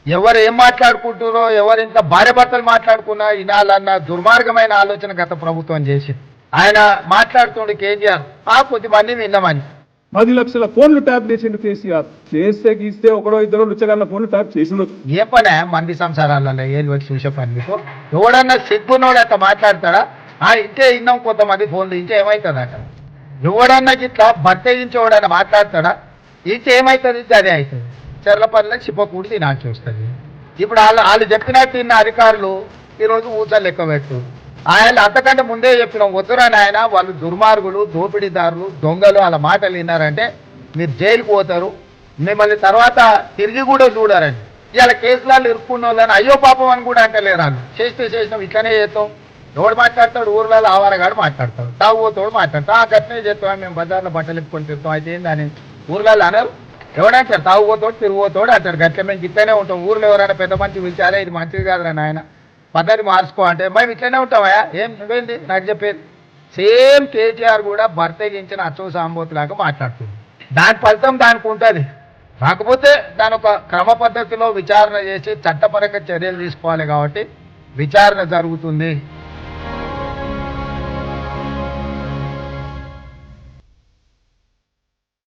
ఎవరు ఏం మాట్లాడుకుంటున్నారో ఎవరు ఇంత భార్య భర్తలు మాట్లాడుకున్నా వినాలన్న దుర్మార్గమైన ఆలోచన గత ప్రభుత్వం చేసింది. ఆయన మాట్లాడుతుండకి ఏం చేయాలి? కొద్దిమంది విన్నామని 10 లక్షల ఫోన్లు ట్యాప్ చేసిండు కేసీఆర్. చేస్తే గీస్తే ఒకడో ఇద్దరు లుచ్చగన్న ఫోన్లు ట్యాప్ చేసిండు. ఏ పనే మంది సంసారాలలో ఏది వచ్చి చూసే పని మీకు? ఎవడన్నా సిగ్గునోడు అట్లా మాట్లాడతాడా? ఇంటే విన్నాం కొంతమంది ఫోన్లు, ఇంటే ఏమవుతుందట? ఎవడన్నా ఇట్లా బత్తగించి ఎవడన్నా మాట్లాడతాడా? ఇంటే ఏమవుతుంది? అదే అవుతుంది. చెర్లపల్లిలో చిప్పకూడి తినాల్సి వస్తుంది. ఇప్పుడు వాళ్ళు చెప్పినట్టు తిన్న అధికారులు ఈరోజు ఊచలు లెక్క పెట్టు. ఆయన అంతకంటే ముందే చెప్పినాం, వద్దురాని ఆయన వాళ్ళు దుర్మార్గులు, దోపిడీదారులు, దొంగలు, వాళ్ళ మాటలు విన్నారంటే మీరు జైలుకు పోతారు, మిమ్మల్ని తర్వాత తిరిగి కూడా చూడారండి. ఇవాళ కేసులలో ఇరుక్కున్న వాళ్ళని అయ్యో పాపం అని కూడా అంటలేరు. వాళ్ళు చేసినాం ఇట్లనే చేస్తాం. ఎవడు మాట్లాడతాడు? ఊర్లలో ఆవారగాడు మాట్లాడతాడు, తాగుపోతాడు మాట్లాడతాడు. గట్నే చేస్తాం, మేము బజార్లో బట్టలు ఇప్పుకొని తిరుగుతాం. అయితే ఏందని ఊర్లలో అనరు? ఎవడంటారు? తాగుపోతాడు, తిరిగిపోతాడు అంటాడు. గట్ల మేము ఇట్లనే ఉంటాం. ఊర్లో ఎవరైనా పెద్ద మంచి పిలిచారా, ఇది మంచిది కాదురా నాయన, పద్ధతి మార్చుకో అంటే మేము ఇట్లనే ఉంటామా? ఏం నువ్వేంది నాకు చెప్పేది? సేమ్ కేటీఆర్ కూడా బర్తగించిన అచ్చో సాంబోతులాగా మాట్లాడుతుంది. దాని ఫలితం దానికి ఉంటుంది. కాకపోతే దాని ఒక క్రమ పద్ధతిలో విచారణ చేసి చట్టపరంగా చర్యలు తీసుకోవాలి. కాబట్టి విచారణ జరుగుతుంది.